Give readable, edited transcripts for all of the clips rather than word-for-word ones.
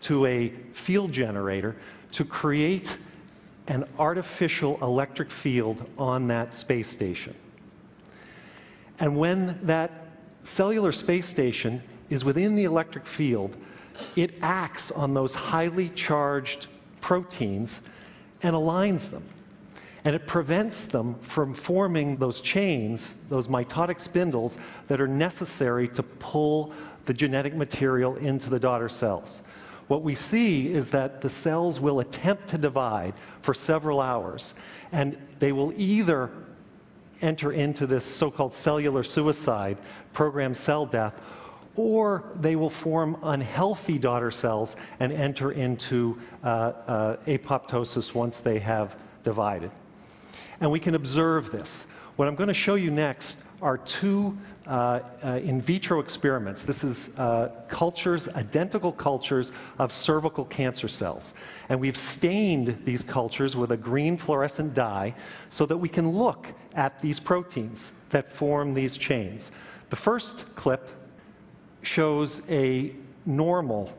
to a field generator to create an artificial electric field on that space station. And when that cellular space station is within the electric field, it acts on those highly charged proteins and aligns them. And it prevents them from forming those chains, those mitotic spindles, that are necessary to pull the genetic material into the daughter cells. What we see is that the cells will attempt to divide for several hours, and they will either enter into this so-called cellular suicide, programmed cell death, or they will form unhealthy daughter cells and enter into apoptosis once they have divided. And we can observe this. What I'm going to show you next are two in vitro experiments. This is cultures, identical cultures of cervical cancer cells. And we've stained these cultures with a green fluorescent dye so that we can look at these proteins that form these chains. The first clip shows a normal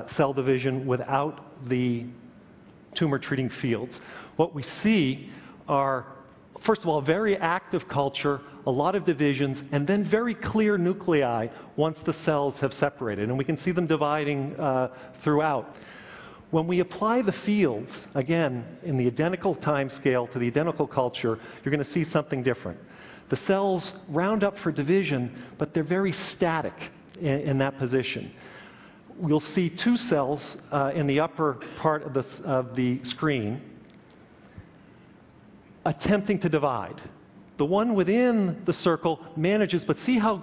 cell division without the tumor-treating fields. What we see are, first of all, a very active culture, a lot of divisions, and then very clear nuclei once the cells have separated. And we can see them dividing throughout. When we apply the fields, again, in the identical time scale to the identical culture, you're going to see something different. The cells round up for division, but they're very static in that position. We'll see two cells in the upper part of the screen attempting to divide. The one within the circle manages, but see how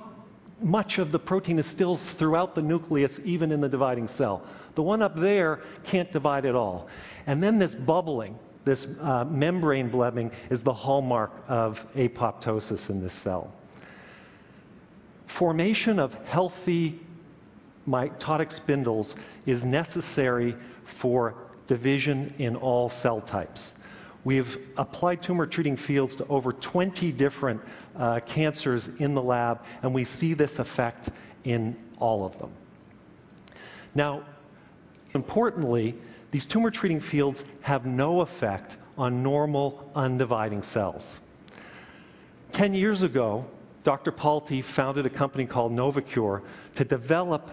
much of the protein is still throughout the nucleus, even in the dividing cell. The one up there can't divide at all. And then this bubbling, this membrane blebbing, is the hallmark of apoptosis in this cell. Formation of healthy mitotic spindles is necessary for division in all cell types. We've applied tumor-treating fields to over 20 different cancers in the lab, and we see this effect in all of them. Now, importantly, these tumor-treating fields have no effect on normal, undividing cells. 10 years ago, Dr. Palti founded a company called Novocure to develop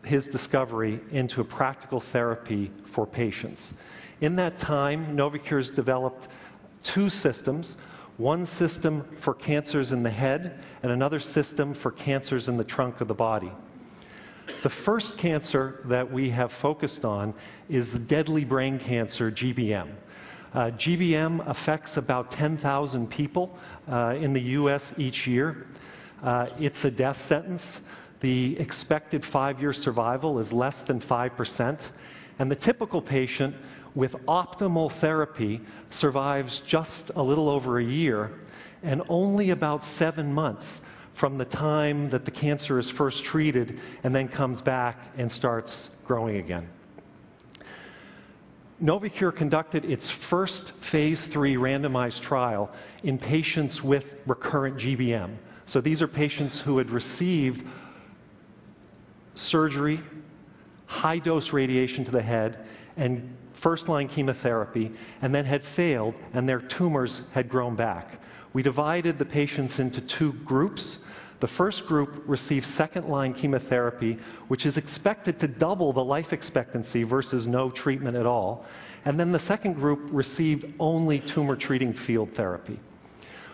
his discovery into a practical therapy for patients. In that time, Novocure's developed two systems, one system for cancers in the head and another system for cancers in the trunk of the body. The first cancer that we have focused on is the deadly brain cancer, GBM. GBM affects about 10,000 people in the US each year. It's a death sentence. The expected 5-year survival is less than 5%, and the typical patient with optimal therapy survives just a little over a year and only about 7 months from the time that the cancer is first treated and then comes back and starts growing again. Novocure conducted its first phase 3 randomized trial in patients with recurrent GBM. So these are patients who had received surgery, high-dose radiation to the head, and first-line chemotherapy, and then had failed, and their tumors had grown back. We divided the patients into two groups. The first group received second-line chemotherapy, which is expected to double the life expectancy versus no treatment at all. And then the second group received only tumor-treating field therapy.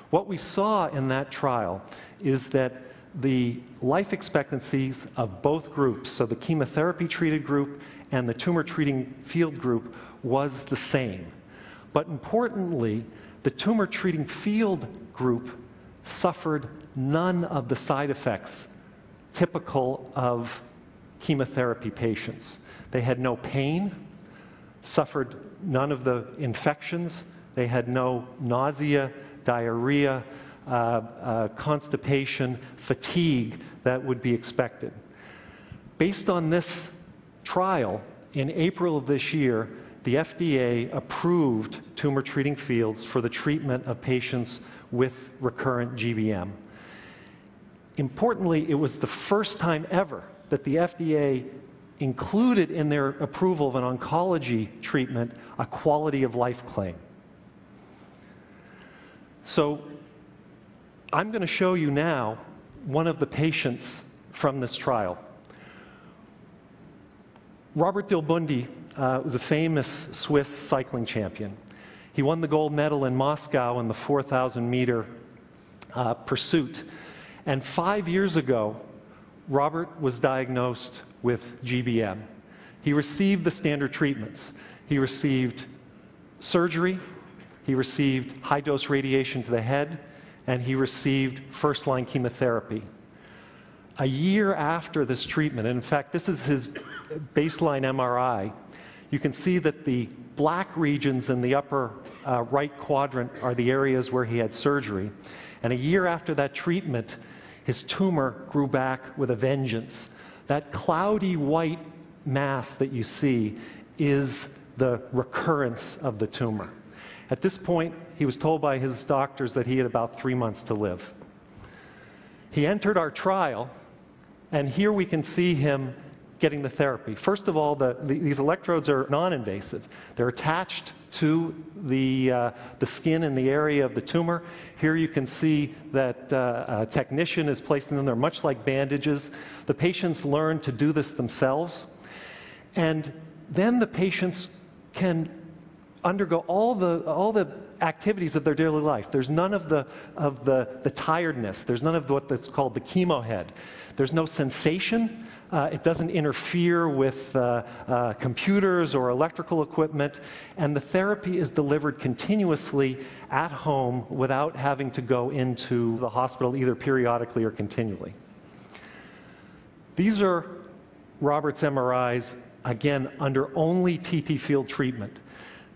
What we saw in that trial is that the life expectancies of both groups, so the chemotherapy-treated group and the tumor-treating field group, was the same. But importantly, the tumor-treating field group suffered none of the side effects typical of chemotherapy patients. They had no pain, suffered none of the infections, they had no nausea, diarrhea, constipation, fatigue that would be expected. Based on this trial, in April of this year, the FDA approved tumor-treating fields for the treatment of patients with recurrent GBM. Importantly, it was the first time ever that the FDA included in their approval of an oncology treatment a quality of life claim. So I'm going to show you now one of the patients from this trial. Robert Dilbundi was a famous Swiss cycling champion. He won the gold medal in Moscow in the 4,000-meter pursuit. And 5 years ago, Robert was diagnosed with GBM. He received the standard treatments. He received surgery, he received high-dose radiation to the head, and he received first-line chemotherapy. A year after this treatment, and in fact, this is his baseline MRI, you can see that the black regions in the upper right quadrant are the areas where he had surgery. And a year after that treatment, his tumor grew back with a vengeance. That cloudy white mass that you see is the recurrence of the tumor. At this point, he was told by his doctors that he had about 3 months to live. He entered our trial, and here we can see him getting the therapy. First of all, these electrodes are non-invasive. They're attached to the skin in the area of the tumor. Here you can see that a technician is placing them. They're much like bandages. The patients learn to do this themselves. And then the patients can undergo all the activities of their daily life. There's none of the tiredness. There's none of what's called the chemo head. There's no sensation. It doesn't interfere with computers or electrical equipment, and the therapy is delivered continuously at home without having to go into the hospital either periodically or continually. These are Robert's MRIs, again, under only TT field treatment.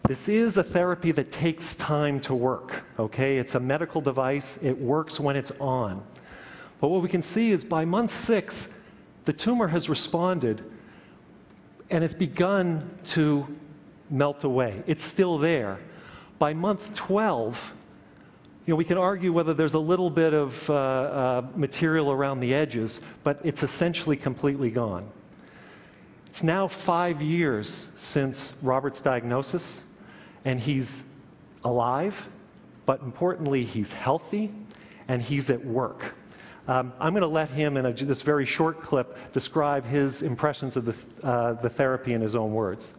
This is a therapy that takes time to work, okay? It's a medical device. It works when it's on. But what we can see is by month 6, the tumor has responded and it's begun to melt away. It's still there. By month 12, we can argue whether there's a little bit of material around the edges, but it's essentially completely gone. It's now 5 years since Robert's diagnosis, and he's alive, but importantly, he's healthy and he's at work. I'm going to let him, in this very short clip, describe his impressions of the therapy in his own words.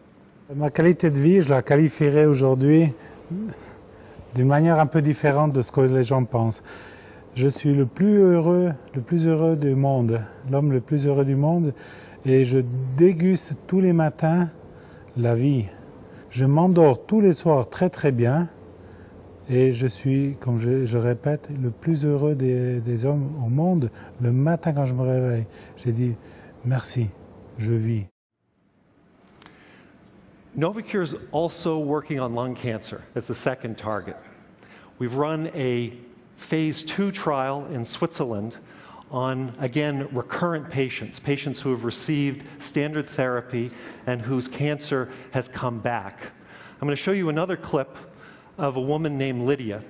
Ma qualité de vie, je la qualifierais aujourd'hui d'une manière un peu différente de ce que les gens pensent. Je suis le plus heureux du monde, l'homme le plus heureux du monde, et je déguste tous les matins la vie. Je m'endors tous les soirs très très bien. Et je suis, comme je répète, le plus heureux des hommes au monde. Le matin quand je me réveille, j'ai dit merci, je vis. Novocure is also working on lung cancer as the second target. We've run a phase 2 trial in Switzerland on, again, recurrent patients, patients who have received standard therapy and whose cancer has come back. I'm going to show you another clip of a woman named Lydia.